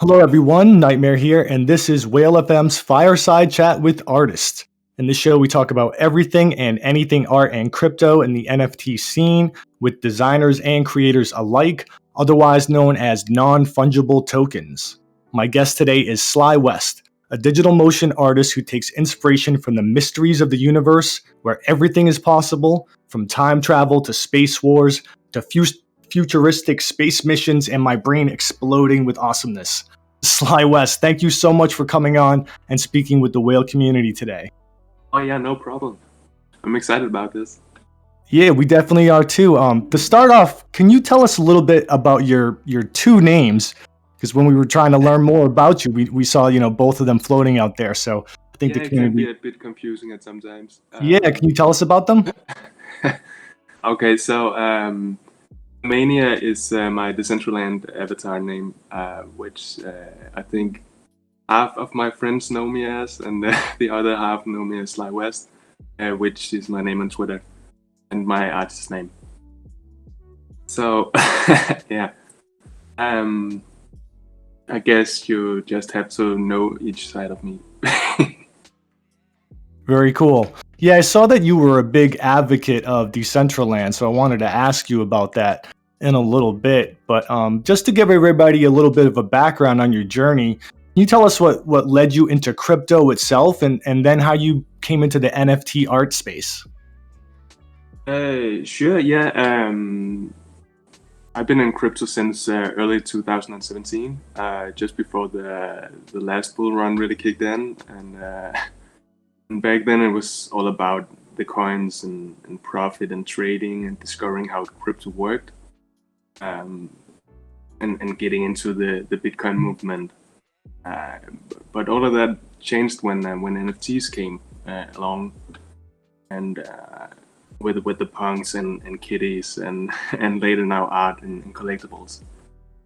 Hello, everyone. Nytmare here, and this is Whale FM's Fireside Chat with Artists. In this show, we talk about everything and anything art and crypto in the NFT scene with designers and creators alike, otherwise known as non fungible tokens. My guest today is Slywest, a digital motion artist who takes inspiration from the mysteries of the universe, where everything is possible, from time travel to space wars to futuristic space missions and my brain exploding with awesomeness. Slywest, thank you so much for coming on and speaking with the whale community today. Oh yeah, no problem. I'm excited about this. Yeah, we definitely are too. To start off, can you tell us a little bit about your two names? Because when we were trying to learn more about you, we saw both of them floating out there. So I think Yeah, the it can be community. a bit confusing at sometimes. Yeah, can you tell us about them? Okay, so Mania is my Decentraland avatar name, which I think half of my friends know me as, and the other half know me as Slywest, which is my name on Twitter and my artist name. So yeah, I guess you just have to know each side of me. Very cool. Yeah, I saw that you were a big advocate of Decentraland, so I wanted to ask you about that in a little bit. But just to give everybody a little bit of a background on your journey, can you tell us what led you into crypto itself and then how you came into the NFT art space? Sure, yeah. I've been in crypto since early 2017, just before the last bull run really kicked in, and back then it was all about the coins and profit and trading and discovering how crypto worked, um, and getting into the Bitcoin movement. But all of that changed when NFTs came along, and with the punks and kitties and later now art and collectibles.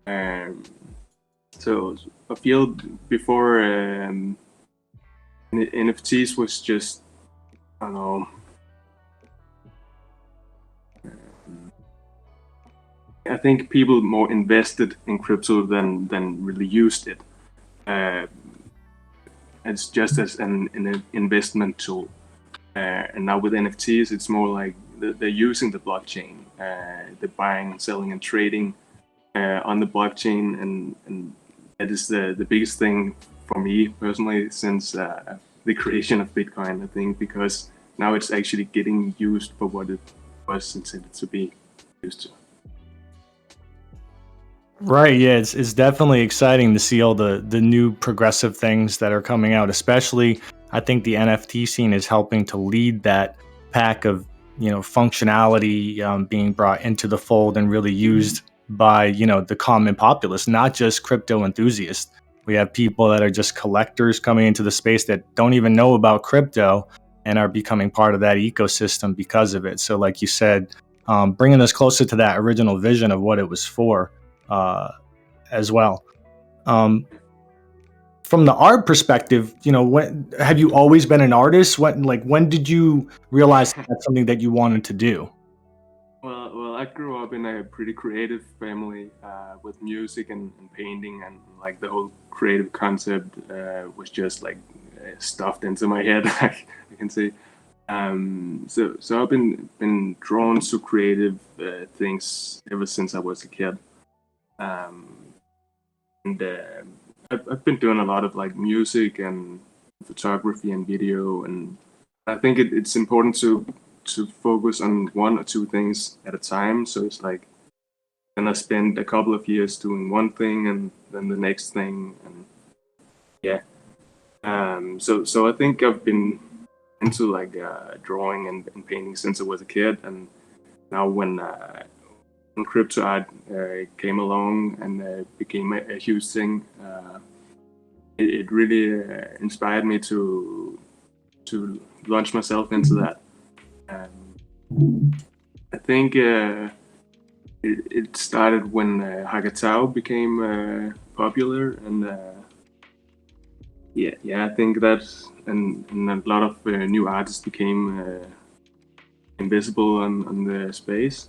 Um, so I feel before NFTs was just, I don't know. I think people more invested in crypto than really used it. Uh, it's just as an investment tool. And now with NFTs, it's more like they're using the blockchain. They're buying, selling, and trading on the blockchain, and that is the biggest thing for me personally since the creation of Bitcoin. I think because now it's actually getting used for what it was intended to be used to. Right, yeah, it's definitely exciting to see all the new progressive things that are coming out. Especially, I think the NFT scene is helping to lead that pack of functionality being brought into the fold and really used by the common populace, not just crypto enthusiasts. We have people that are just collectors coming into the space that don't even know about crypto and are becoming part of that ecosystem because of it. So, like you said, bringing us closer to that original vision of what it was for uh, as well. Um, from the art perspective, when have you always been an artist? When did you realize that's something that you wanted to do? Well, I grew up in a pretty creative family with music and painting, and like the whole creative concept was just like stuffed into my head. I can say. So I've been drawn to creative things ever since I was a kid, um, and I've been doing a lot of like music and photography and video, and I think it's important to focus on one or two things at a time. So it's like then I spend a couple of years doing one thing and then the next thing, and yeah. So I think I've been into like drawing and painting since I was a kid, and now when crypto art came along and became a huge thing, it really inspired me to launch myself into that. I think it started when Hagatao became popular, and I think that and a lot of new artists became invisible on the space,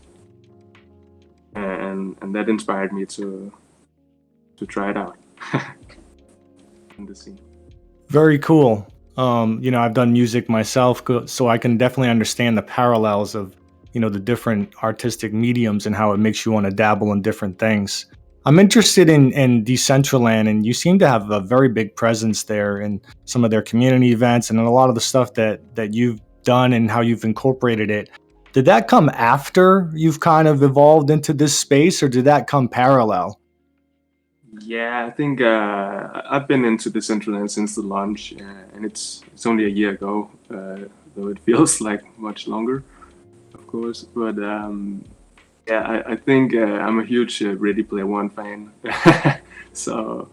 and that inspired me to try it out. in the scene. Very cool. I've done music myself, so I can definitely understand the parallels of, the different artistic mediums and how it makes you want to dabble in different things. I'm interested in Decentraland, and you seem to have a very big presence there in some of their community events and in a lot of the stuff that you've done and how you've incorporated it. Did that come after you've kind of evolved into this space, or did that come parallel? Yeah, I think I've been into Decentraland since the launch, and it's only a year ago, though it feels like much longer, of course. But yeah, I think I'm a huge Ready Player One fan, so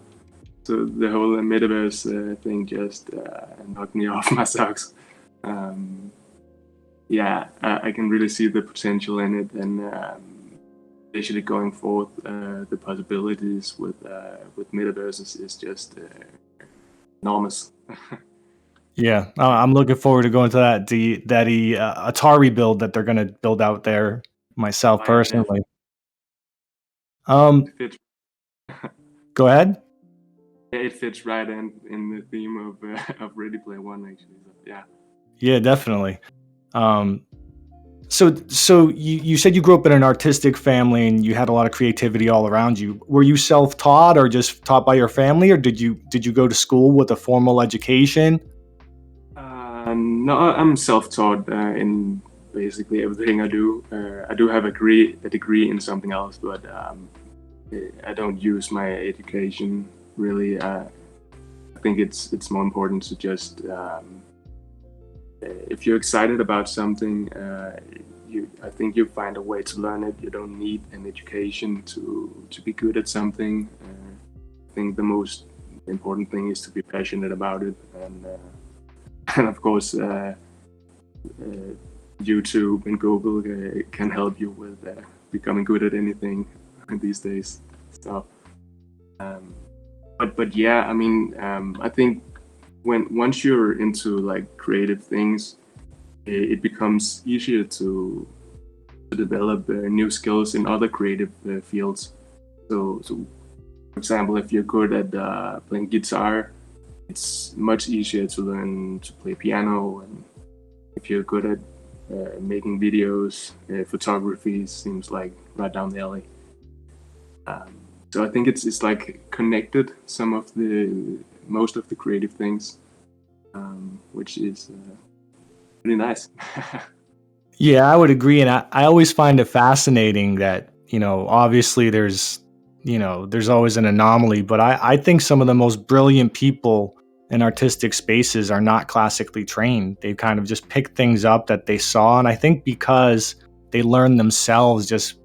the whole metaverse thing just knocked me off my socks. Um, yeah, I can really see the potential in it, and especially going forward, the possibilities with metaverses is just enormous. Yeah, I'm looking forward to going to that Atari build that they're going to build out there. Myself Oh, yeah, definitely personally. Um, fits. Go ahead. Yeah, it fits right in the theme of Ready Player One, actually. So, yeah. Yeah, definitely. Um, so you said you grew up in an artistic family and you had a lot of creativity all around you. Were you self-taught or just taught by your family, or did you go to school with a formal education? No, I'm self-taught in basically everything I do. I do have a degree in something else, but I don't use my education really. I think it's more important to just if you're excited about something, I think you find a way to learn it. You don't need an education to be good at something. I think the most important thing is to be passionate about it, and and of course, YouTube and Google can help you with becoming good at anything these days. So, um, but yeah, I mean, I think once you're into like creative things, it becomes easier to develop new skills in other creative fields. So, for example, if you're good at playing guitar, it's much easier to learn to play piano. And if you're good at making videos, photography seems like right down the alley. Um, so I think it's like connected some of the most of the creative things, which is really nice. Yeah, I would agree. And I always find it fascinating that, obviously there's always an anomaly, but I think some of the most brilliant people in artistic spaces are not classically trained. They kind of just pick things up that they saw. And I think because they learn themselves just,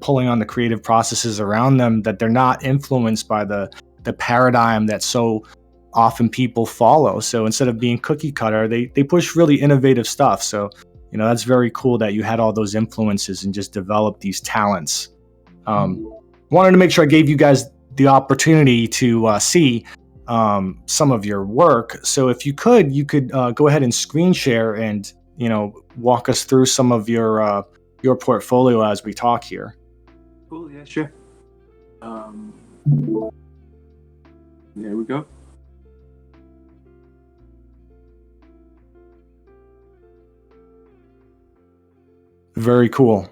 pulling on the creative processes around them, that they're not influenced by the paradigm that so often people follow. So instead of being cookie cutter, they push really innovative stuff. So that's very cool that you had all those influences and just developed these talents. Wanted to make sure I gave you guys the opportunity to see some of your work. So if you could go ahead and screen share and walk us through some of your portfolio as we talk here. Cool. Yeah. Sure. Um, there we go. Very cool.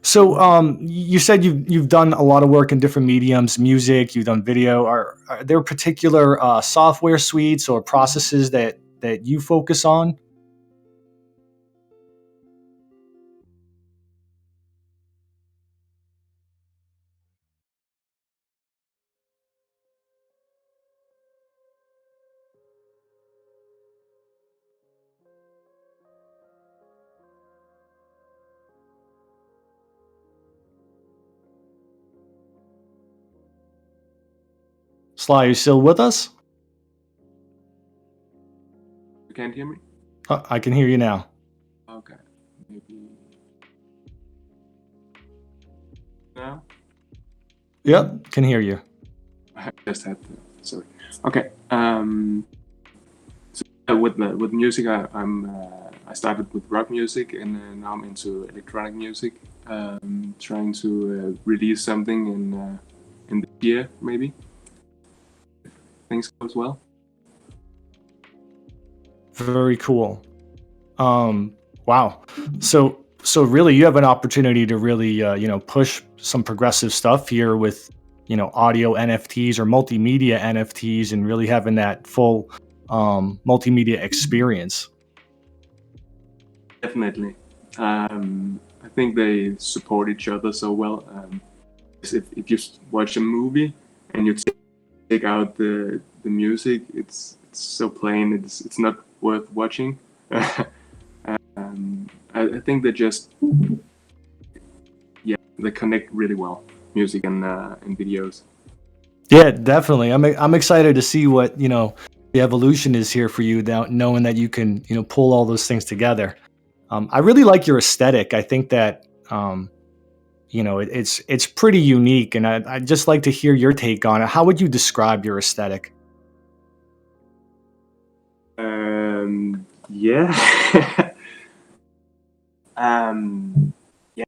So, you said you've done a lot of work in different mediums, music. You've done video. Are there particular software suites or processes that you focus on? Sly, you still with us? You can't hear me? I can hear you now. Okay. Maybe now. Yep, can hear you. I just had to. Sorry. Okay. So with music, I started with rock music, and now I'm into electronic music. Trying to release something in this year, maybe. Things goes well. Very cool. Wow. So really, you have an opportunity to really push some progressive stuff here with audio NFTs or multimedia NFTs, and really having that full multimedia experience. Definitely. I think they support each other so well. If you watch a movie and you take out the music, it's so plain. It's not worth watching. I think they just they connect really well, music and videos. Yeah, definitely. I'm excited to see what the evolution is here for you, now knowing that you can pull all those things together. I really like your aesthetic. I think that it's pretty unique, and I'd just like to hear your take on it. How would you describe your aesthetic? Yeah. Yeah.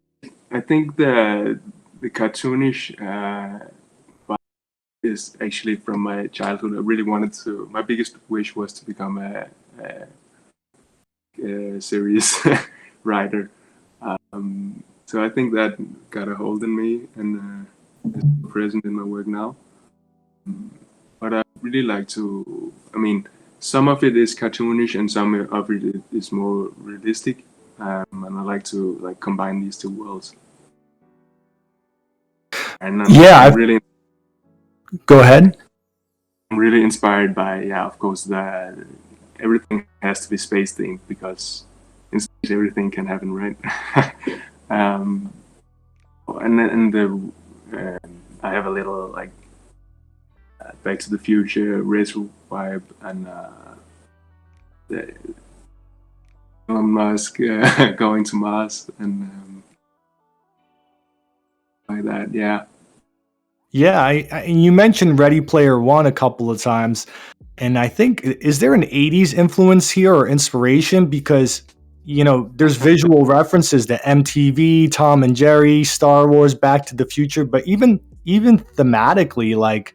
I think the cartoonish vibe is actually from my childhood. I really wanted to. My biggest wish was to become a series writer. So I think that got a hold in me and is present in my work now. But I really like to. I mean, some of it is cartoonish and some of it is more realistic. And I like to combine these two worlds. And I'm really Go ahead. I'm really inspired by of course everything has to be space themed, because in space everything can happen, right? And I have a little Back to the Future retro vibe, and the Elon Musk going to Mars and like that. Yeah. Yeah, you mentioned Ready Player One a couple of times, and I think, is there an '80s influence here or inspiration? Because there's visual references to MTV, Tom and Jerry, Star Wars, Back to the Future, but even thematically, like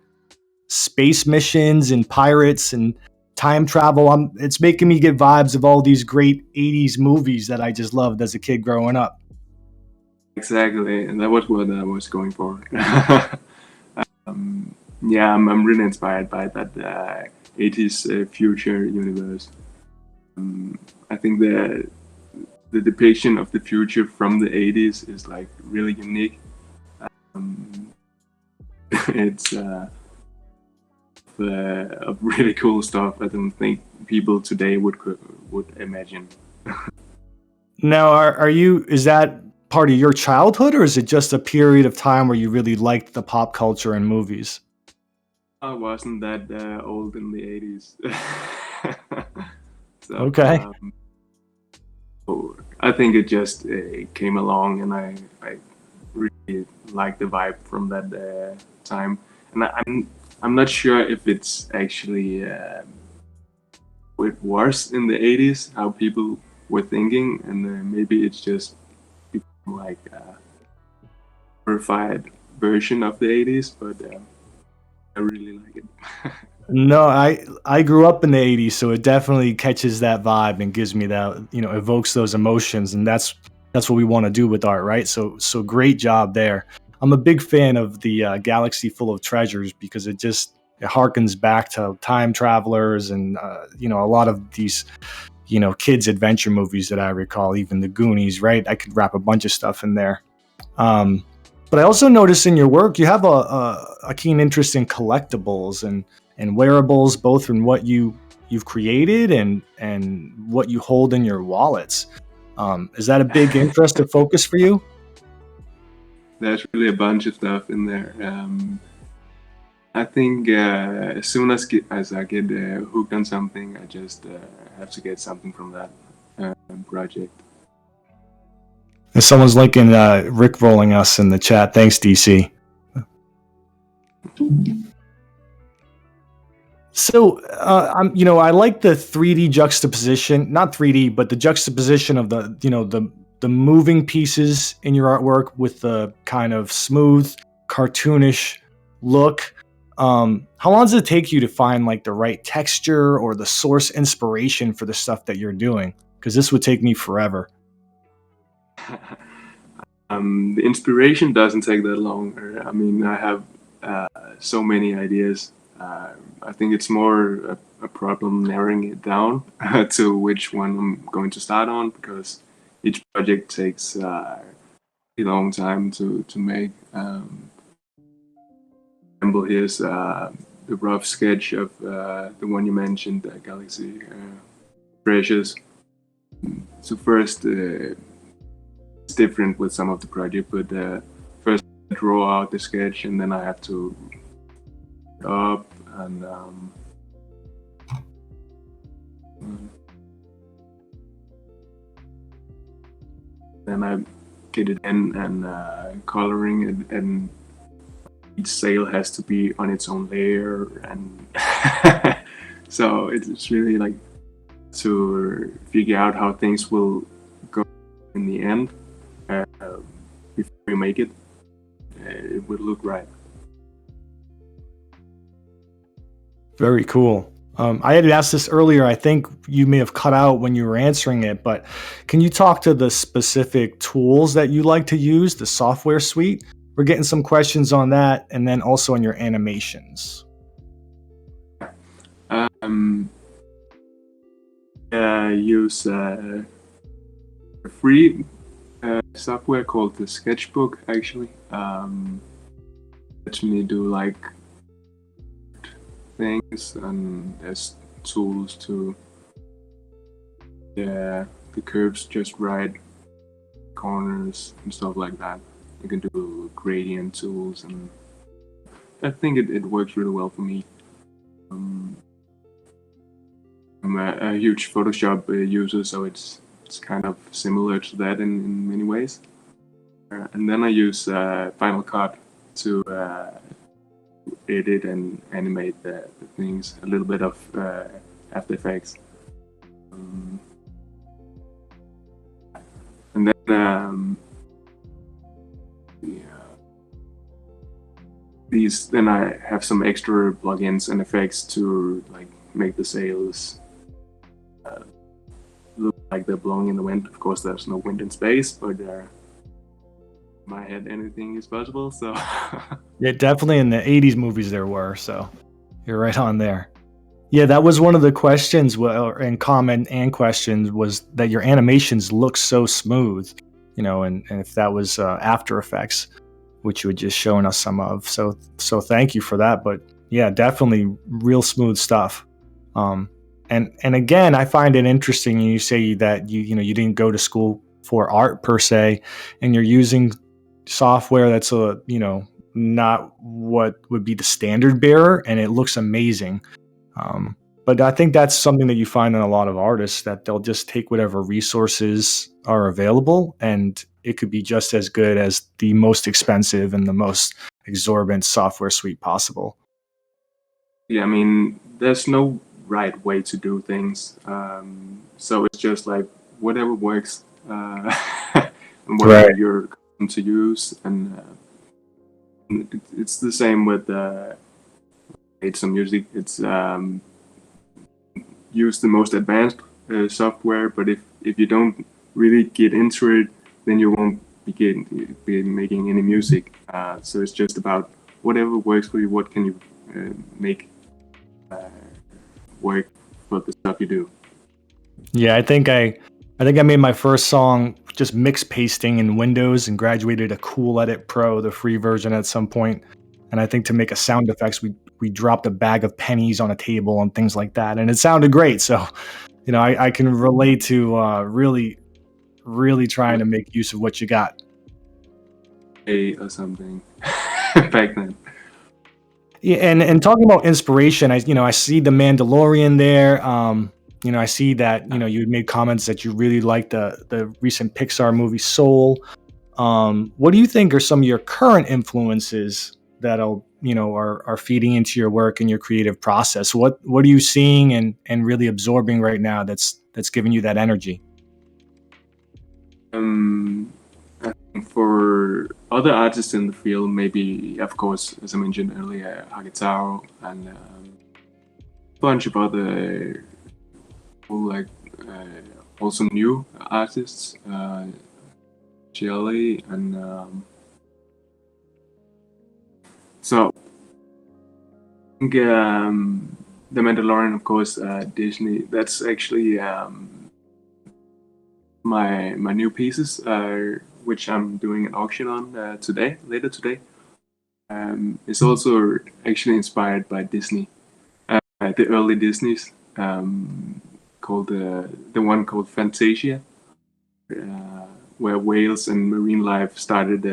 space missions and pirates and time travel, it's making me get vibes of all these great '80s movies that I just loved as a kid growing up. Exactly, and that was what I was going for. Yeah, I'm really inspired by that 80s future universe. I think the depiction of the future from the 80s is really unique. It's of really cool stuff. I don't think people today would imagine. Now, is that part of your childhood, or is it just a period of time where you really liked the pop culture and movies? I wasn't that old in the 80s. So, Okay. I think it just came along, and I really like the vibe from that time. And I'm not sure if it's actually it was in the 80s how people were thinking, and maybe it's just like a purified version of the 80s, but I really like it. No, I grew up in the '80s, so it definitely catches that vibe and gives me that, evokes those emotions, and that's what we want to do with art, right? So great job there. I'm a big fan of the Galaxy Full of Treasures, because it harkens back to time travelers and a lot of these kids adventure movies that I recall, even the Goonies, right? I could wrap a bunch of stuff in there. But I also notice in your work you have a keen interest in collectibles and wearables, both in what you've created and what you hold in your wallets. Is that a big interest or focus for you? There's really a bunch of stuff in there. I think as soon as I get hooked on something, I just have to get something from that project. And someone's linking Rick rolling us in the chat. Thanks, DC. So, I like the 3D juxtaposition, not 3D, but the juxtaposition of the moving pieces in your artwork with the kind of smooth, cartoonish look. How long does it take you to find like the right texture or the source inspiration for the stuff that you're doing? Because this would take me forever. The inspiration doesn't take that long. I mean, I have so many ideas. I think it's more a problem narrowing it down to which one I'm going to start on, because each project takes a long time to make. Example, here's the rough sketch of the one you mentioned, Galaxy Treasures. So first, it's different with some of the project, but first I draw out the sketch, and then I have to up and then I get it in and coloring it, and each sail has to be on its own layer, and so it's really like to figure out how things will go in the end before you make it. It would look right. Very cool. I had asked this earlier. I think you may have cut out when you were answering it, but can you talk to the specific tools that you like to use, the software suite? We're getting some questions on that, and then also on your animations. I use a free software called the Sketchbook, actually. Lets me do like things, and there's tools to the curves just right, corners and stuff like that. You can do gradient tools, and I think it works really well for me. I'm a huge Photoshop user, so it's kind of similar to that in many ways. And then I use Final Cut to edit and animate the things, a little bit of After Effects. And then then I have some extra plugins and effects to like make the sails look like they're blowing in the wind. Of course, there's no wind in space, but in my head, anything is possible. So Yeah, definitely in the 80s movies there were, so you're right on there. Yeah, that was one of the questions, and comment and questions, was that your animations look so smooth, and if that was After Effects, which you had just shown us some of. So thank you for that. But yeah, definitely real smooth stuff. And again, I find it interesting. You say that you didn't go to school for art per se, and you're using software that's not what would be the standard bearer, and it looks amazing. But I think that's something that you find in a lot of artists, that they'll just take whatever resources are available, and it could be just as good as the most expensive and the most exorbitant software suite possible. yeah, I mean, there's no right way to do things. So it's just like whatever works, and whatever Right. you're going to use, and it's the same with some music. It's use the most advanced software, but if you don't really get into it, then you won't be making any music. So it's just about whatever works for you. What can you make work for the stuff you do? Yeah, I think I made my first song just mix pasting in Windows and graduated to Cool Edit Pro, the free version, at some point. And I think to make a sound effects, we dropped a bag of pennies on a table and things like that, and it sounded great. So, I can relate to really, really trying to make use of what you got. Or something back then. Yeah, and talking about inspiration, I see the Mandalorian there. I see that you had made comments that you really like the recent Pixar movie Soul. What do you think are some of your current influences that'll are feeding into your work and your creative process? What are you seeing and really absorbing right now that's giving you that energy? Um, For other artists in the field, maybe, of course, as I mentioned earlier, Hagetaro and a bunch of other like also new artists, Jelly, and so I think The Mandalorian, of course, Disney. That's actually my new pieces, which I'm doing an auction on later today. It's also actually inspired by Disney, the early Disneys, called the one called Fantasia, where whales and marine life started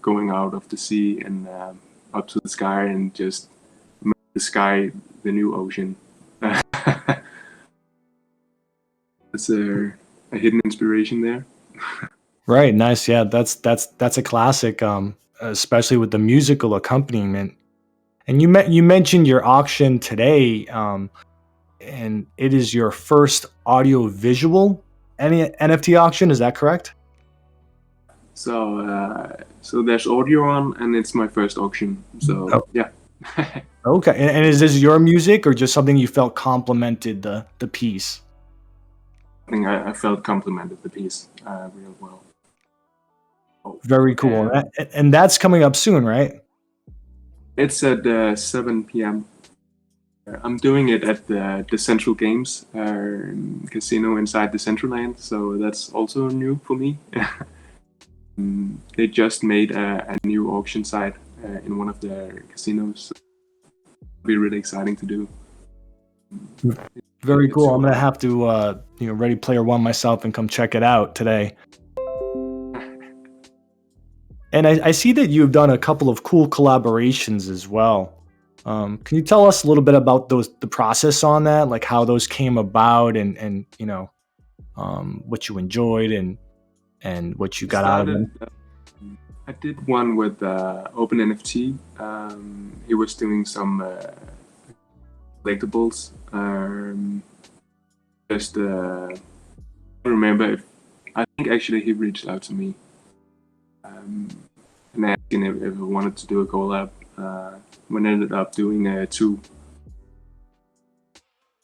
going out of the sea and up to the sky and just made the sky the new ocean. That's a hidden inspiration there. Right, nice. Yeah, that's a classic, especially with the musical accompaniment. And you mentioned your auction today, and it is your first audio visual any NFT auction. Is that correct? So there's audio on, and it's my first auction. So Oh, yeah. okay. And is this your music or just something you felt complemented the piece? I think I felt complimented the piece real well. Oh, Very cool. and And that's coming up soon, right? it's at 7 p.m. I'm doing it at the Central Games casino inside the Central Land, so that's also new for me. They just made a new auction site in one of their casinos. It'll be really exciting to do. Very Like a cool. I'm gonna 2 hour. have to Ready Player One myself and come check it out today. And I see that you've done a couple of cool collaborations as well. Can you tell us a little bit about the process on that, like how those came about, and what you enjoyed and what you I got out of started. them? I did one with OpenNFT. He was doing some collectibles. Just I remember if I think actually he reached out to me um, and asking if I wanted to do a collab. We ended up doing two.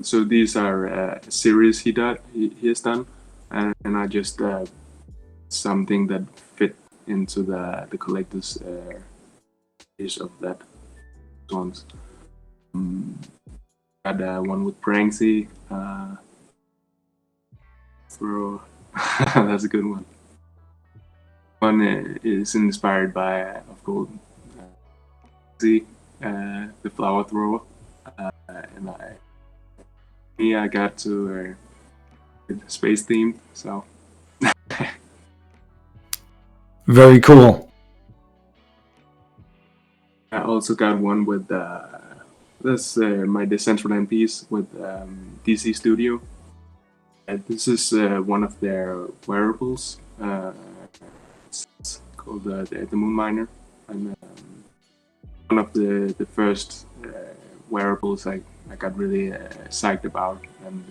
So these are a series he has done, and I just something that fit into the collector's piece of that ones. Um, had one with Pranksy. For that's a good one. One is inspired by, of course, Pranksy, the flower thrower, and I got to space themed. So Very cool. I also got one with this my Decentraland piece with DC Studio. This is one of their wearables. It's called the Moon Miner, and one of the first wearables I got really psyched about, and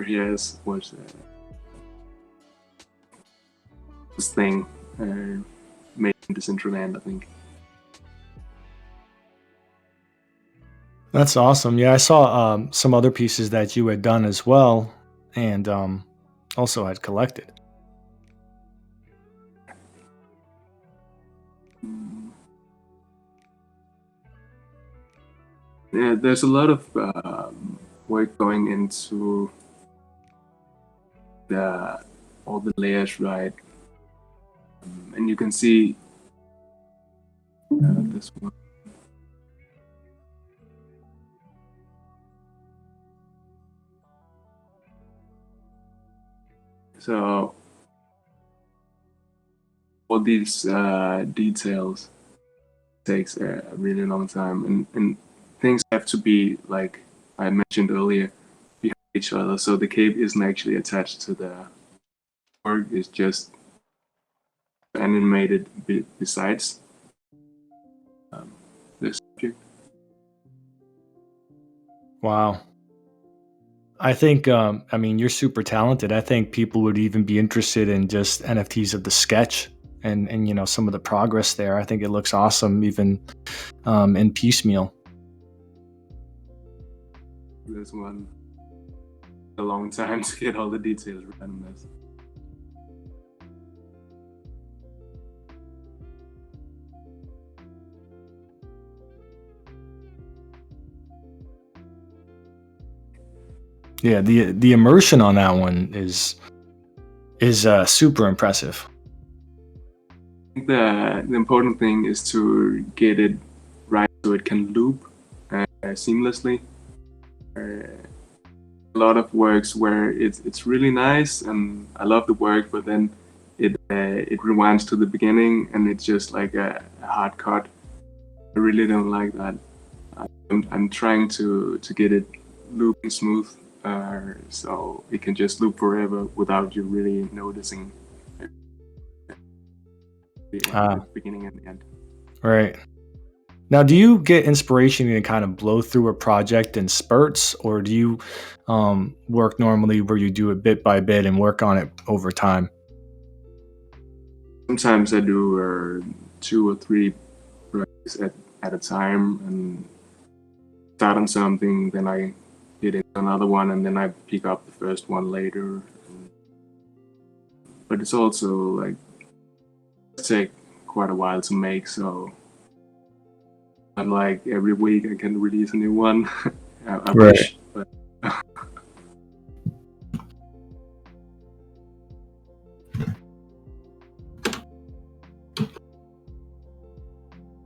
here's was this thing made in Decentraland, I think. That's awesome. Yeah, I saw some other pieces that you had done as well, and also had collected. Yeah, there's a lot of work going into the all the layers, right? And you can see this one. So all these details takes a really long time, and things have to be like I mentioned earlier behind each other. So the cape isn't actually attached to the work; it's just animated besides um, the subject. Wow. I think, I mean, you're super talented. I think people would even be interested in just NFTs of the sketch and some of the progress there. I think it looks awesome, even in piecemeal. This one a long time to get all the details right on this. Yeah, the immersion on that one is super impressive. I think the important thing is to get it right so it can loop seamlessly. A lot of works where it's really nice and I love the work, but then it rewinds to the beginning and it's just like a hard cut. I really don't like that. I'm trying to get it looping smooth, so it can just loop forever without you really noticing the beginning and the end. Right. Now, do you get inspiration to kind of blow through a project in spurts, or do you work normally where you do it bit by bit and work on it over time? Sometimes I do 2 or 3 projects at a time and start on something, then I get into another one, and then I pick up the first one later. But it's also like take quite a while to make, so not like every week I can release a new one. I Right. wish, but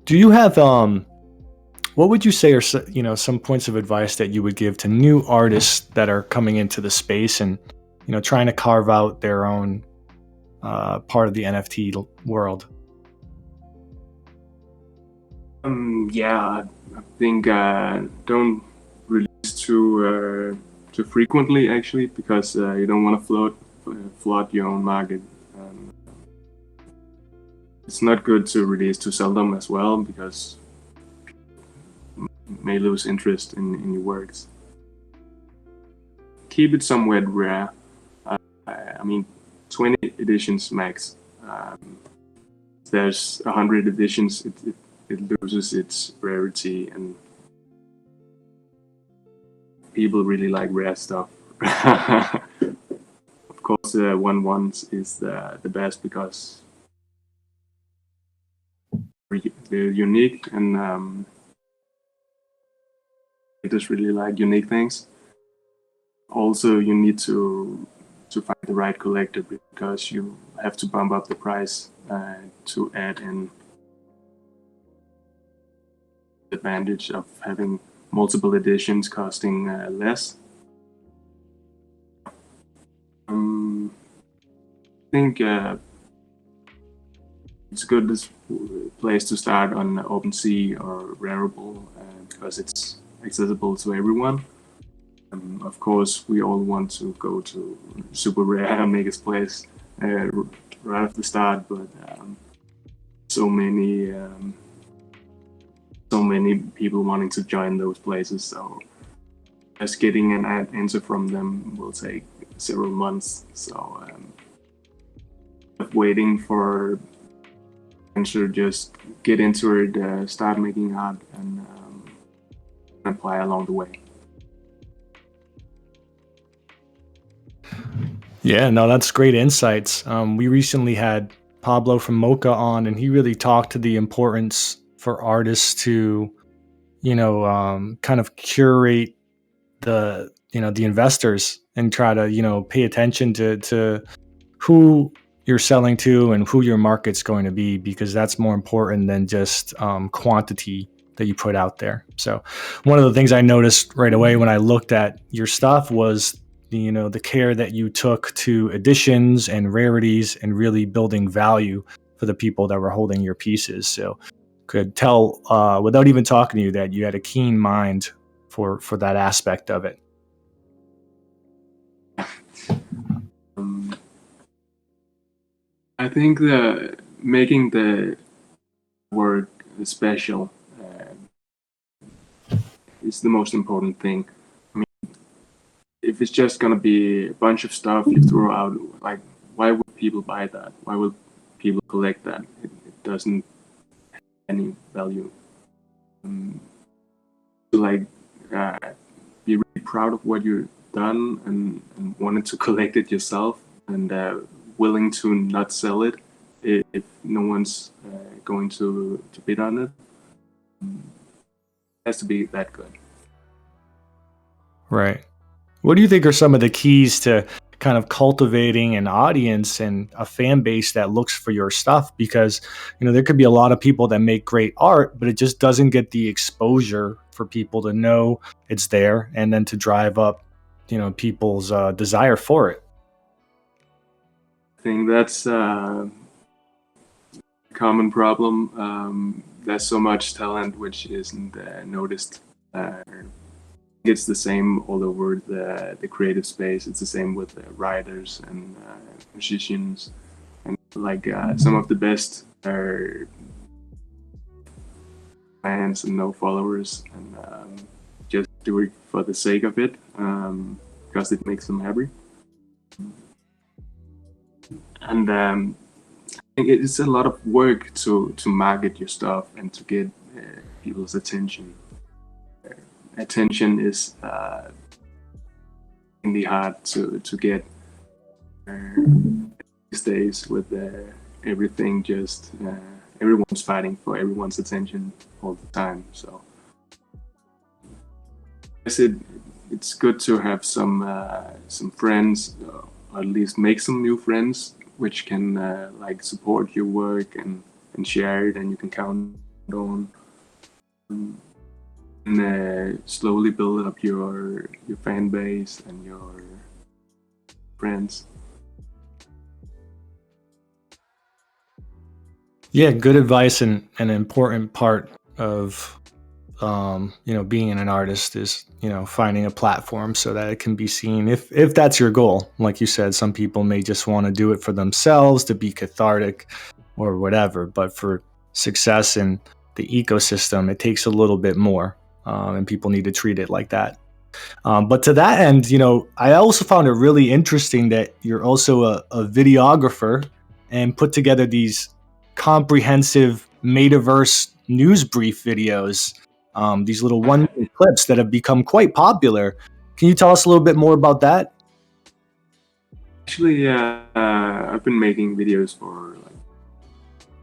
Do you have what would you say are some points of advice that you would give to new artists that are coming into the space and trying to carve out their own part of the NFT world? yeah, I think don't release too frequently actually, because you don't want to flood your own market. It's not good to release too seldom as well, because may lose interest in your works. Keep it somewhat rare. I mean, 20 editions max. If there's 100 editions, it loses its rarity, and people really like rare stuff. Of course, 1/1 is the best because they're unique, and I just really like unique things. Also, you need to find the right collector, because you have to bump up the price to add in the advantage of having multiple editions costing less. I think it's a good place to start on OpenSea or Rarible, because it's accessible to everyone. Of course, we all want to go to super rare and make its place right off the start, but so many people wanting to join those places, so just getting an answer from them will take several months. So waiting for answer, just get into it, start making art, and apply along the way. Yeah, no, that's great insights. We recently had Pablo from Mocha on, and he really talked to the importance for artists to, kind of curate the investors and try to, pay attention to who you're selling to and who your market's going to be, because that's more important than just quantity that you put out there. So one of the things I noticed right away when I looked at your stuff was the care that you took to editions and rarities and really building value for the people that were holding your pieces. So could tell without even talking to you that you had a keen mind for that aspect of it. I think making the work special is the most important thing. I mean, if it's just gonna be a bunch of stuff you throw out, like why would people buy that? Why would people collect that? It doesn't have any value. To like be really proud of what you've done and wanted to collect it yourself and willing to not sell it if no one's going to bid on it. It has to be that good. Right. What do you think are some of the keys to kind of cultivating an audience and a fan base that looks for your stuff? Because, there could be a lot of people that make great art, but it just doesn't get the exposure for people to know it's there and then to drive up, people's desire for it. I think that's a common problem. There's so much talent which isn't noticed. It's the same all over the creative space. It's the same with writers and musicians, and like some of the best are fans and no followers, and just do it for the sake of it, because it makes them happy. And I think it's a lot of work to market your stuff and to get people's attention. Attention is really hard to get these days with everything. Just everyone's fighting for everyone's attention all the time. So I guess it's good to have some friends, or at least make some new friends, which can like support your work and share it, and you can count on. And slowly build up your fan base and your friends. Yeah, good advice, and an important part of being an artist is finding a platform so that it can be seen. If that's your goal, like you said, some people may just want to do it for themselves to be cathartic or whatever. But for success in the ecosystem, it takes a little bit more, and people need to treat it like that. But to that end, I also found it really interesting that you're also a videographer and put together these comprehensive Metaverse news brief videos, these little 1 minute clips that have become quite popular. Can you tell us a little bit more about that? Actually, I've been making videos for like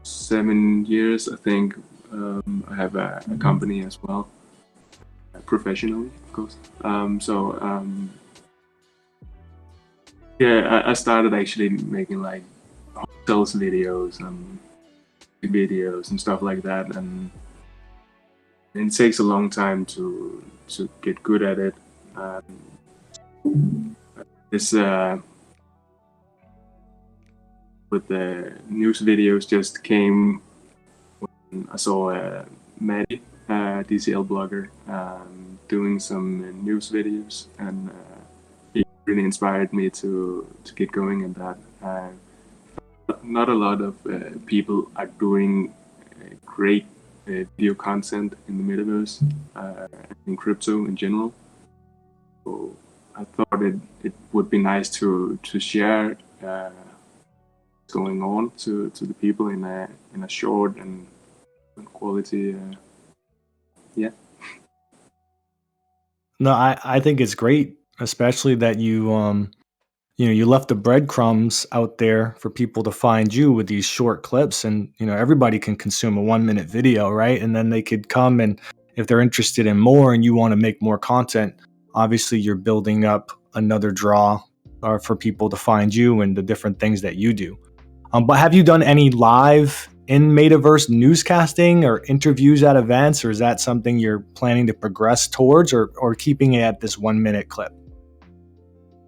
7 years, I think. I have a company as well, professionally, of course. Yeah, I started actually making like hotels videos and stuff like that, and it takes a long time to get good at it. This with the news videos just came when I saw Maddie, DCL blogger, doing some news videos, and he really inspired me to get going in that. Not a lot of people are doing great video content in the metaverse, in crypto in general. So I thought it would be nice to share what's going on to the people in a short and quality. Yeah. No, I think it's great, especially that you left the breadcrumbs out there for people to find you with these short clips, and everybody can consume a 1 minute video, right? And then they could come, and if they're interested in more and you want to make more content, obviously you're building up another draw for people to find you and the different things that you do. But have you done any live in Metaverse newscasting or interviews at events, or is that something you're planning to progress towards, or keeping it at this 1 minute clip?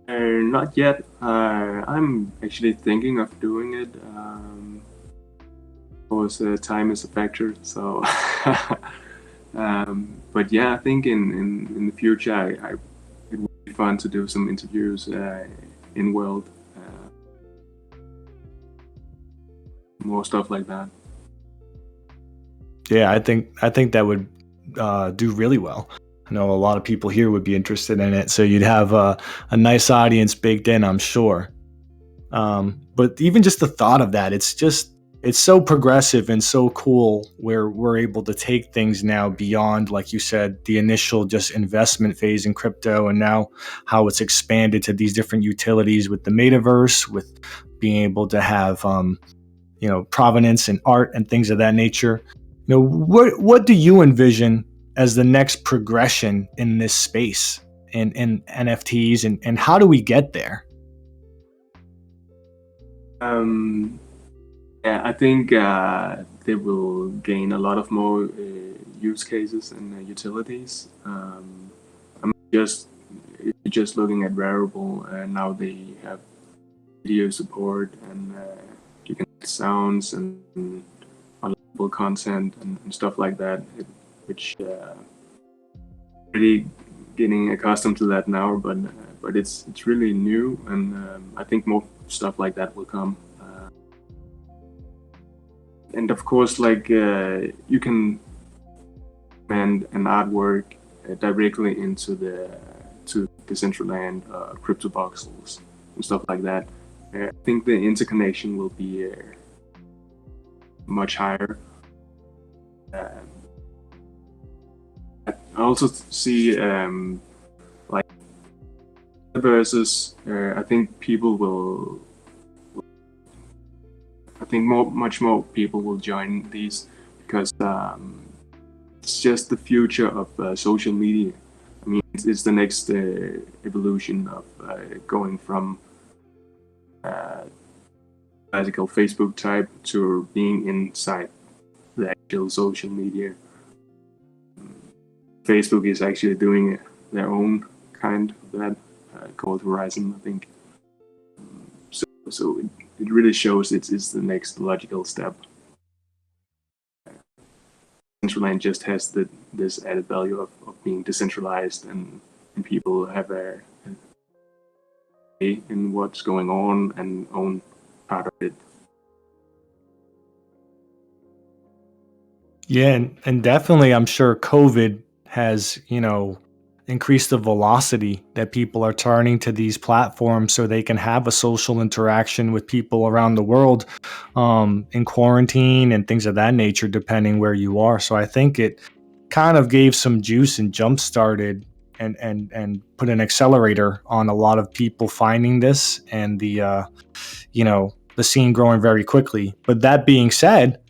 Not yet. I'm actually thinking of doing it. Of course, time is a factor. So, but yeah, I think in the future, it would be fun to do some interviews in world, more stuff like that. Yeah, I think that would do really well. I know a lot of people here would be interested in it, so you'd have a nice audience baked in, I'm sure. But even just the thought of that, it's so progressive and so cool where we're able to take things now beyond, like you said, the initial just investment phase in crypto, and now how it's expanded to these different utilities with the metaverse, with being able to have provenance and art and things of that nature. What do you envision as the next progression in this space in NFTs, and how do we get there? Yeah, I think they will gain a lot of more use cases and utilities. I'm just looking at wearable, and now they have video support, and you can add sounds and audible content and stuff like that, which really getting accustomed to that now. But it's really new, and I think more stuff like that will come. And of course, like you can send an artwork directly into the to Decentraland crypto voxels and stuff like that. I think the interconnection will be much higher. I also see like versus. I think people will. I think much more people will join these because it's just the future of social media. I mean, it's the next evolution of going from classical Facebook type to being inside the actual social media. Facebook is actually doing their own kind of that called Horizon, I think. So it really shows it's the next logical step. Decentraland just has this added value of being decentralized, and people have a say in what's going on and own part of it. Yeah, and definitely, I'm sure COVID has, increased the velocity that people are turning to these platforms so they can have a social interaction with people around the world, in quarantine and things of that nature, depending where you are. So I think it kind of gave some juice and jump started and put an accelerator on a lot of people finding this, and the scene growing very quickly. But that being said,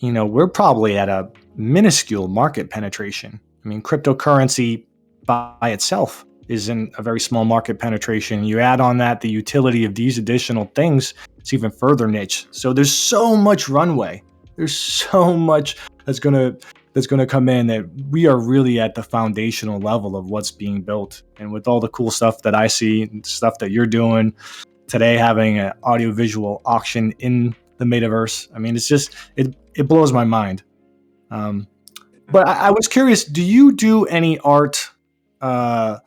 we're probably at a minuscule market penetration. I mean, cryptocurrency by itself is in a very small market penetration. You add on that the utility of these additional things, it's even further niche. So there's so much runway. There's so much that's gonna come in, that we are really at the foundational level of what's being built. And with all the cool stuff that I see and stuff that you're doing today, having an audiovisual auction in the metaverse, I mean, it's just it blows my mind. But I was curious, do you do any art uh,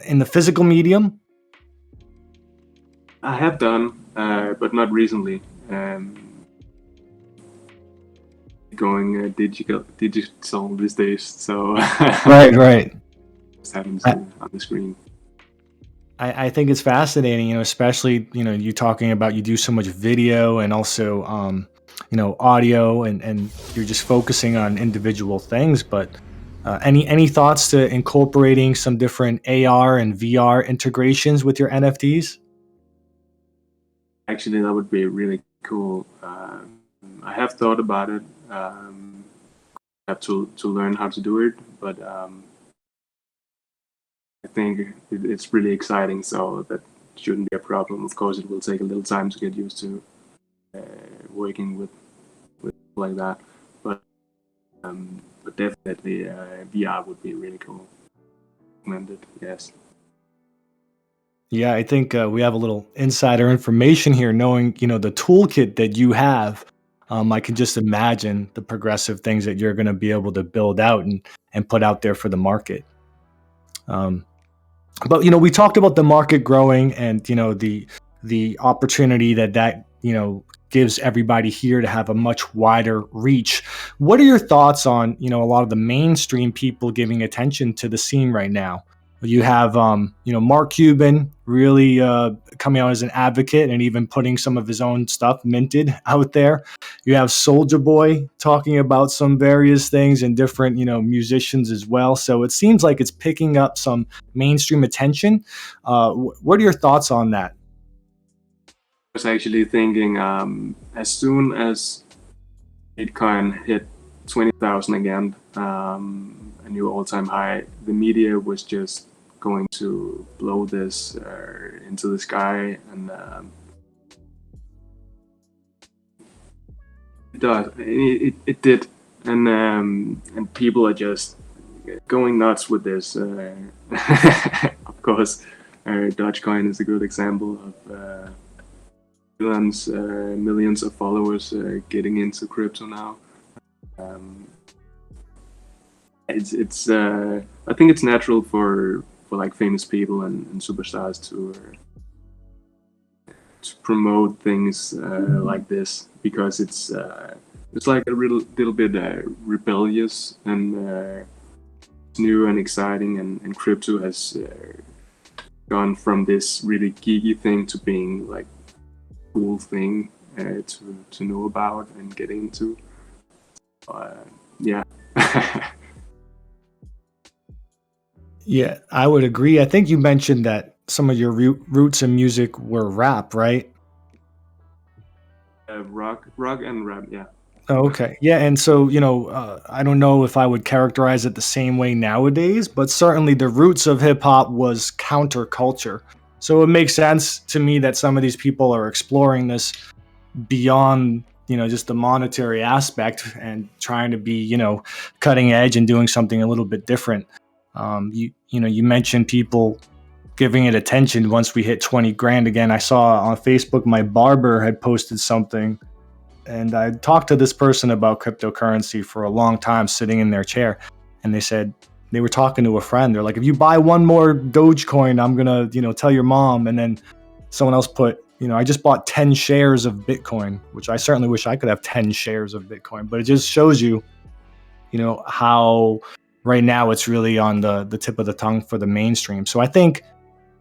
in the physical medium? I have done, but not recently. Going digital these days, so Right. just happens I, on the screen. I think it's fascinating, especially, you talking about you do so much video and also, audio, and you're just focusing on individual things. But any thoughts to incorporating some different AR and VR integrations with your NFTs? Actually, that would be really cool. I have thought about it. I have to learn how to do it, but I think it's really exciting, so that shouldn't be a problem. Of course, it will take a little time to get used to uh, working with like that, but definitely VR would be really cool. Recommended, yes. Yeah, I think we have a little insider information here, knowing the toolkit that you have. I can just imagine the progressive things that you're going to be able to build out and put out there for the market. Um, but we talked about the market growing, and the opportunity that gives everybody here to have a much wider reach. What are your thoughts on, a lot of the mainstream people giving attention to the scene right now? You have, Mark Cuban really coming out as an advocate and even putting some of his own stuff minted out there. You have Soldier Boy talking about some various things and different, musicians as well. So it seems like it's picking up some mainstream attention. What are your thoughts on that? I was actually thinking, as soon as Bitcoin hit 20,000 again, a new all-time high, the media was just going to blow this into the sky, and it did, and people are just going nuts with this. Of course, Dogecoin is a good example of millions of followers getting into crypto now. It's I think it's natural for like famous people and superstars to promote things like this, because it's like a little bit rebellious, and new and exciting, and crypto has gone from this really geeky thing to being like a cool thing to know about and get into. Yeah. Yeah, I would agree. I think you mentioned that some of your roots in music were rap, right? Rock and rap, yeah. Oh, okay. Yeah. And so, I don't know if I would characterize it the same way nowadays, but certainly the roots of hip hop was counterculture. So it makes sense to me that some of these people are exploring this beyond, just the monetary aspect and trying to be, cutting edge and doing something a little bit different. You mentioned people giving it attention once we hit 20 grand again. I saw on Facebook my barber had posted something, and I talked to this person about cryptocurrency for a long time sitting in their chair, and they said they were talking to a friend. They're like, if you buy one more Dogecoin, I'm gonna, tell your mom. And then someone else put, I just bought 10 shares of Bitcoin, which I certainly wish I could have 10 shares of Bitcoin. But it just shows you, how right now it's really on the tip of the tongue for the mainstream. So I think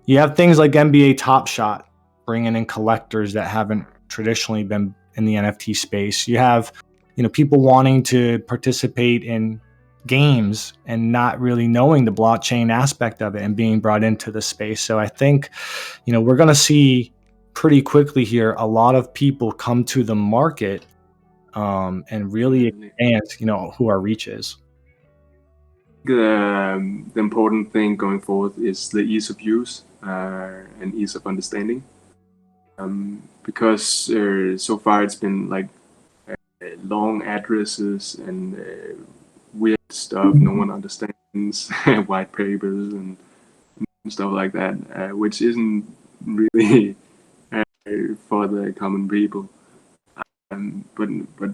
you have things like NBA Top Shot bringing in collectors that haven't traditionally been in the NFT space. You have, people wanting to participate in games and not really knowing the blockchain aspect of it and being brought into the space. So I think, we're going to see pretty quickly here a lot of people come to the market and really expand, who our reach is. The important thing going forward is the ease of use and ease of understanding, because so far it's been like long addresses and weird stuff no one understands, white papers and stuff like that, which isn't really for the common people. But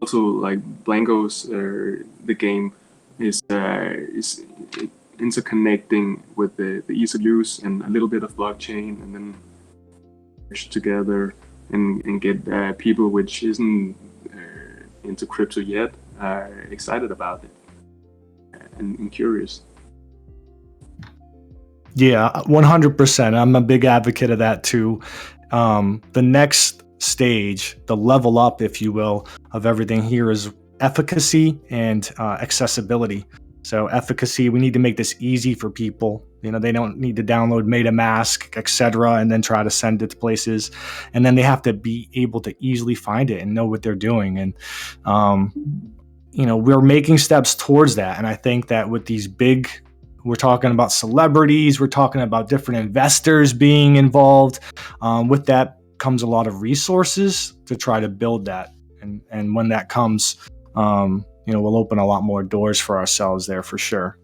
also like Blanco's the game is interconnecting with the ease of use and a little bit of blockchain, and then merge together and get people which isn't into crypto yet excited about it and curious. Yeah, 100%. I'm a big advocate of that too. The next stage, the level up, if you will, of everything here is efficacy and accessibility. So efficacy, we need to make this easy for people. They don't need to download MetaMask, etc., and then try to send it to places. And then they have to be able to easily find it and know what they're doing. And we're making steps towards that. And I think that with these we're talking about celebrities, we're talking about different investors being involved. With that comes a lot of resources to try to build that. And when that comes, we'll open a lot more doors for ourselves there for sure.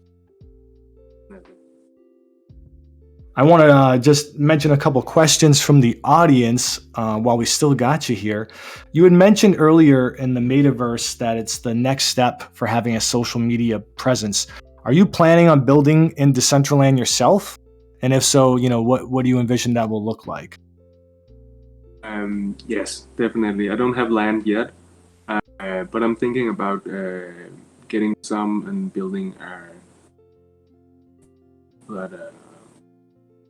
I want to just mention a couple questions from the audience while we still got you here. You had mentioned earlier in the metaverse that it's the next step for having a social media presence. Are you planning on building in Decentraland yourself? And if so, what do you envision that will look like? Yes, definitely. I don't have land yet, but I'm thinking about getting some and building a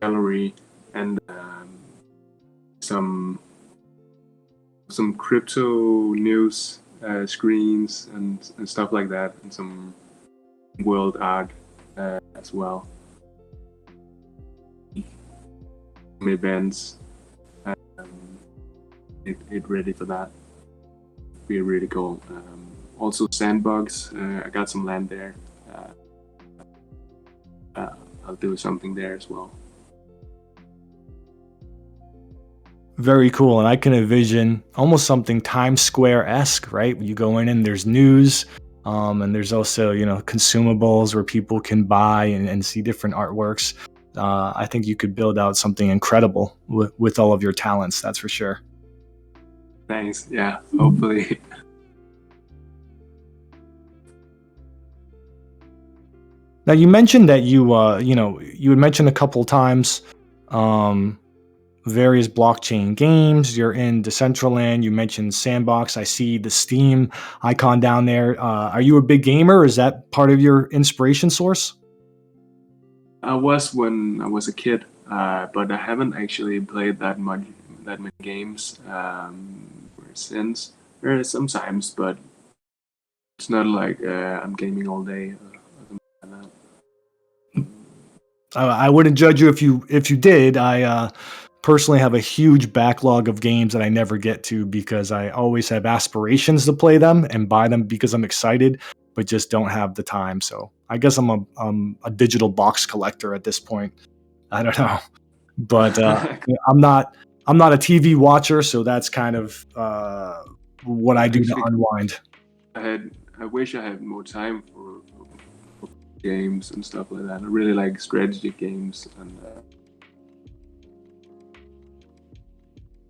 gallery and some crypto news screens and stuff like that, and some world art as well. Some events. Um, it ready for that. Be really cool. Also sandbox. I got some land there. Uh, I'll do something there as well. Very cool. And I can envision almost something Times Square-esque, right? You go in and there's news, and there's also, consumables where people can buy and see different artworks. I think you could build out something incredible with all of your talents, that's for sure. Thanks. Yeah, hopefully. Now you mentioned that you had mentioned a couple times, um, various blockchain games. You're in Decentraland. You mentioned Sandbox. I see the Steam icon down there. Are you a big gamer? Is that part of your inspiration source? I was when I was a kid, but I haven't actually played that many games since. Sometimes, but it's not like I'm gaming all day or something like that. I wouldn't judge you if you did. I personally have a huge backlog of games that I never get to because I always have aspirations to play them and buy them because I'm excited, but just don't have the time. So I guess I'm a digital box collector at this point. I don't know, but I'm not I'm not a TV watcher, so that's kind of what I do to Actually, unwind. I wish I had more time for games and stuff like that. I really like strategy games and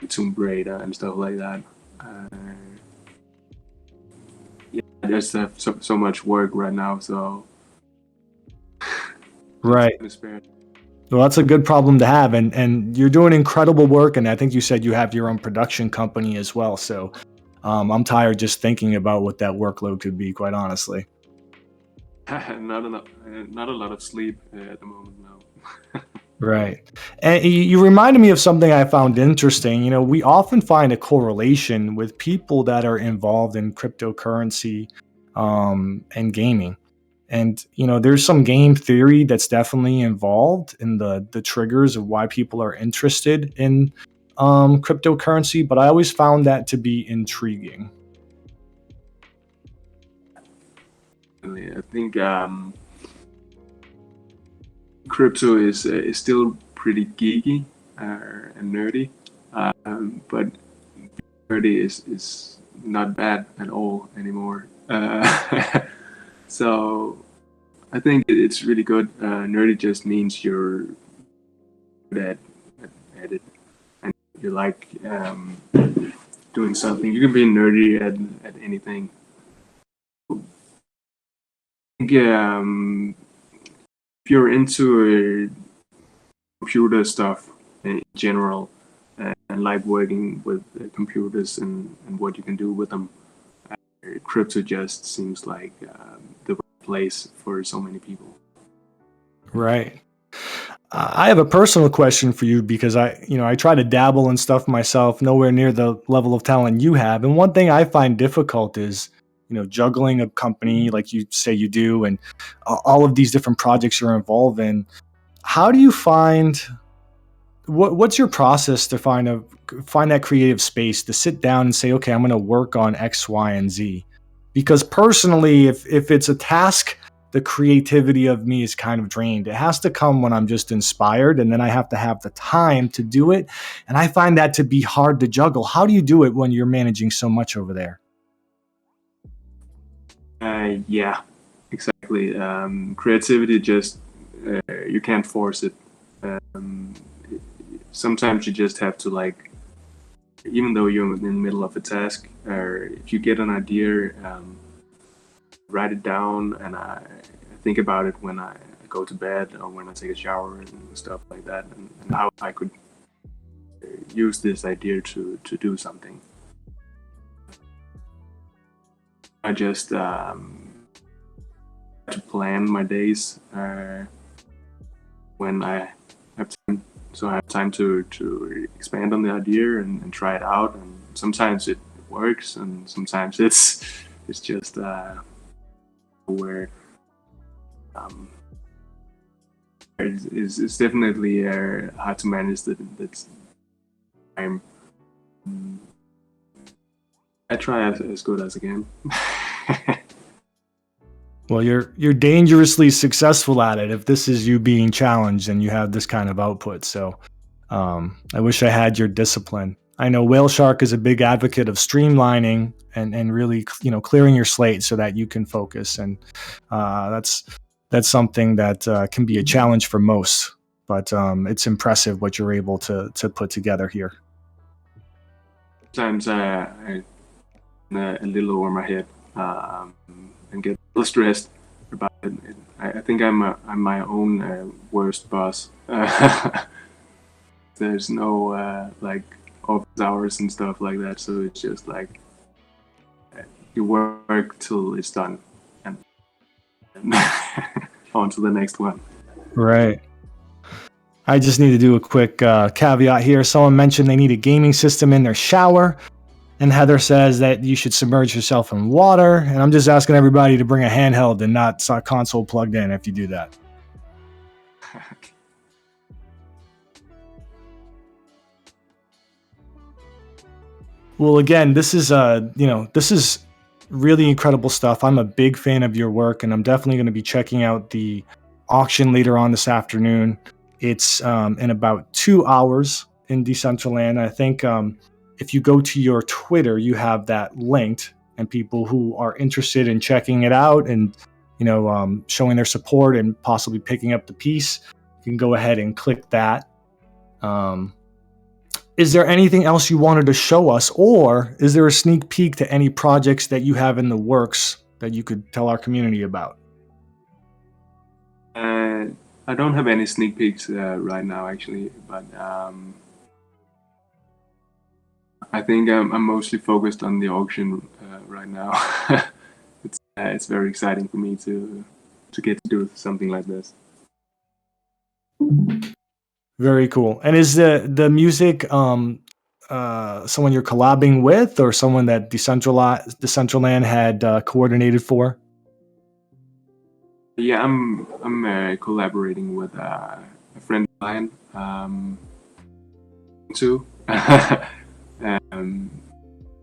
Tomb Raider and stuff like that. Uh, yeah, I just have so much work right now, so no Right. time to spare. Well, that's a good problem to have, and you're doing incredible work. And I think you said you have your own production company as well. So I'm tired just thinking about what that workload could be. Quite honestly. Not a lot of sleep at the moment now. Right. And you reminded me of something I found interesting. We often find a correlation with people that are involved in cryptocurrency and gaming. And there's some game theory that's definitely involved in the triggers of why people are interested in cryptocurrency, but I always found that to be intriguing. I think crypto is still pretty geeky and nerdy, but nerdy is not bad at all anymore. So I think it's really good. Nerdy just means you're good at it, and you like doing something. You can be nerdy at anything. I think if you're into computer stuff in general and like working with computers and what you can do with them, crypto just seems like the right place for so many people. Right. I have a personal question for you because I try to dabble in stuff myself, nowhere near the level of talent you have. And one thing I find difficult is, juggling a company like you say you do, and all of these different projects you're involved in. How do you find what's your process to find that creative space to sit down and say, okay, I'm going to work on X, Y, and Z? Because personally, if it's a task, the creativity of me is kind of drained. It has to come when I'm just inspired, and then I have to have the time to do it. And I find that to be hard to juggle. How do you do it when you're managing so much over there? Yeah, exactly. Creativity just you can't force it. Um, Sometimes you just have to like, even though you're in the middle of a task, or if you get an idea, write it down, and I think about it when I go to bed or when I take a shower and stuff like that, and how I could use this idea to do something. I just to plan my days when I have time. So I have time to expand on the idea and try it out. And sometimes it works, and sometimes it's just where it's definitely hard to manage the time. I try as good as I can. Well, you're dangerously successful at it if this is you being challenged and you have this kind of output. So I wish I had your discipline. I know Whale Shark is a big advocate of streamlining and really, clearing your slate so that you can focus. And that's something that can be a challenge for most. But it's impressive what you're able to put together here. Sometimes I a little over my head and get a little stressed about it. I think I'm my own worst boss. There's no like office hours and stuff like that, so it's just like you work till it's done and on to the next one. Right. I just need to do a quick caveat here. Someone mentioned they need a gaming system in their shower, and Heather says that you should submerge yourself in water. And I'm just asking everybody to bring a handheld and not a console plugged in if you do that. Well, again, this is really incredible stuff. I'm a big fan of your work, and I'm definitely going to be checking out the auction later on this afternoon. It's in about 2 hours in Decentraland. I think if you go to your Twitter, you have that linked, and people who are interested in checking it out and showing their support and possibly picking up the piece, you can go ahead and click that. Is there anything else you wanted to show us, or is there a sneak peek to any projects that you have in the works that you could tell our community about? I don't have any sneak peeks right now, actually, but I think I'm mostly focused on the auction right now. It's very exciting for me to get to do something like this. Very cool. And is the music someone you're collabing with, or someone that Decentraland had coordinated for? Yeah, I'm collaborating with a friend of mine too.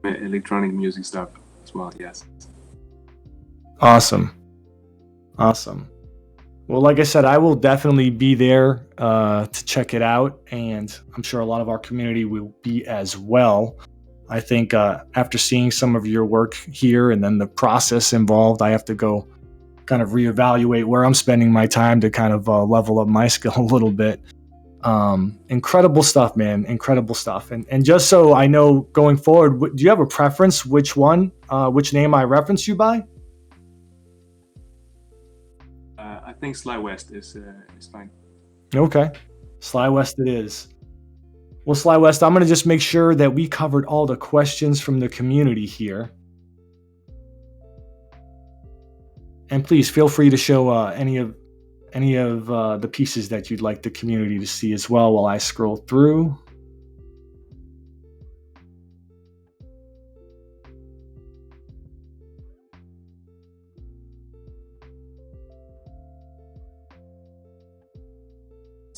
Electronic music stuff as well. Yes. Awesome. Well, like I said, I will definitely be there to check it out, and I'm sure a lot of our community will be as well. I think after seeing some of your work here and then the process involved, I have to go kind of reevaluate where I'm spending my time to kind of level up my skill a little bit. Incredible stuff, man. Incredible stuff. And just so I know going forward, do you have a preference which name I reference you by? I think Slywest is fine. Okay. Slywest it is. Well, Slywest, I'm going to just make sure that we covered all the questions from the community here. And please feel free to show any of the pieces that you'd like the community to see as well while I scroll through.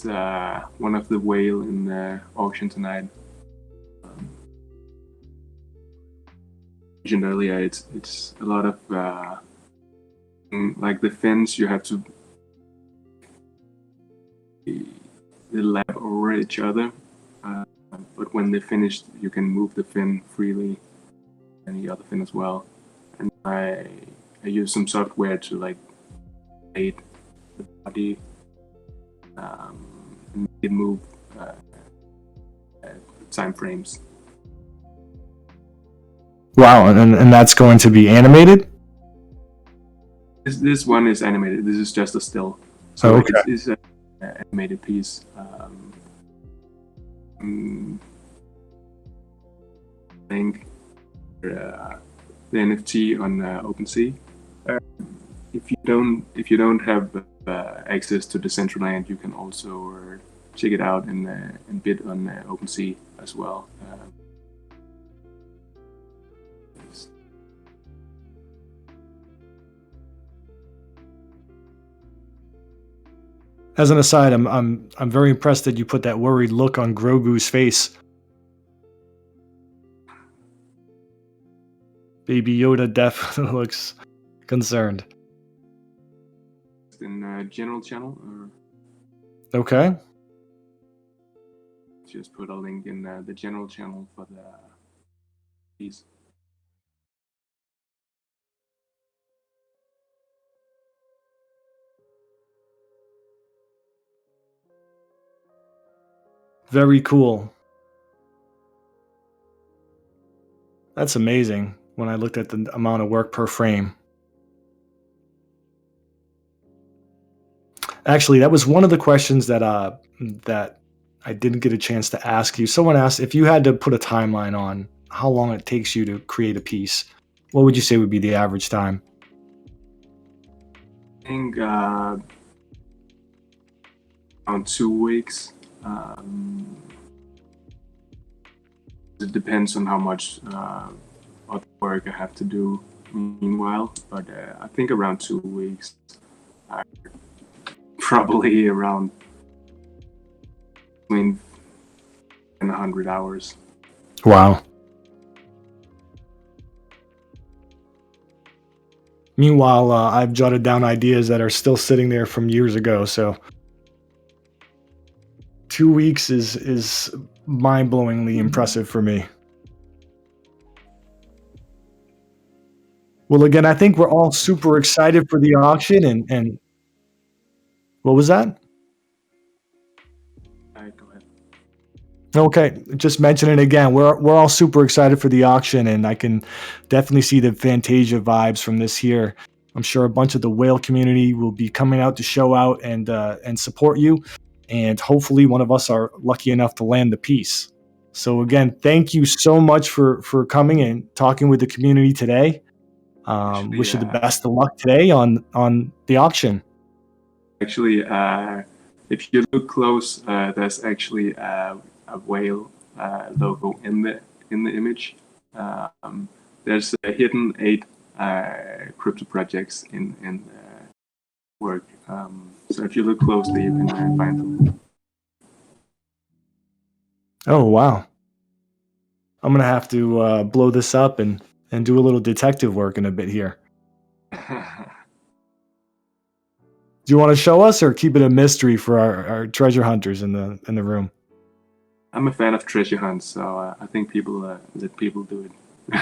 It's one of the whale in the auction tonight. Mentioned earlier, it's a lot of like the fins. You have to lap over each other, but when they're finished, you can move the fin freely, and the other fin as well. And I use some software to like aid the body. And make it move time frames. Wow, and that's going to be animated? This one is animated. This is just a still. So okay. It's an animated piece. link the NFT on OpenSea. If you don't have access to Decentraland, you can also check it out and bid on OpenSea as well. As an aside, I'm very impressed that you put that worried look on Grogu's face. Baby Yoda definitely looks concerned. In general channel, Okay. just put a link in the general channel for the piece. Very cool. That's amazing when I looked at the amount of work per frame. Actually, that was one of the questions that I didn't get a chance to ask you. Someone asked if you had to put a timeline on how long it takes you to create a piece. What would you say would be the average time? I think around 2 weeks. It depends on how much other work I have to do meanwhile, but I think around 2 weeks. Probably around between 100 hours. Wow. Meanwhile, I've jotted down ideas that are still sitting there from years ago. So 2 weeks is mind-blowingly impressive for me. Well, again, I think we're all super excited for the auction and what was that? All right, go ahead. Okay, just mentioning it again. We're all super excited for the auction, and I can definitely see the Fantasia vibes from this year. I'm sure a bunch of the whale community will be coming out to show out and support you, and hopefully one of us are lucky enough to land the piece. So again, thank you so much for coming and talking with the community today. Wish you the best of luck today on the auction. Actually, if you look close, there's actually a whale logo in the image. There's a hidden 8 crypto projects in work. So if you look closely, you can find them. Oh wow! I'm gonna have to blow this up and do a little detective work in a bit here. Do you want to show us or keep it a mystery for our treasure hunters in the room? I'm a fan of treasure hunts, so I think people let people do it.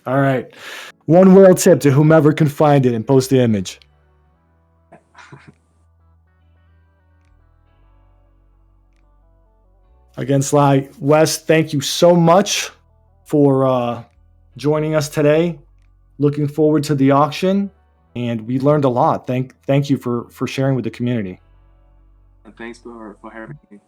All right. One whale tip to whomever can find it and post the image. Again, Slywest, thank you so much for joining us today. Looking forward to the auction, and we learned a lot. Thank you for sharing with the community. And thanks for having me.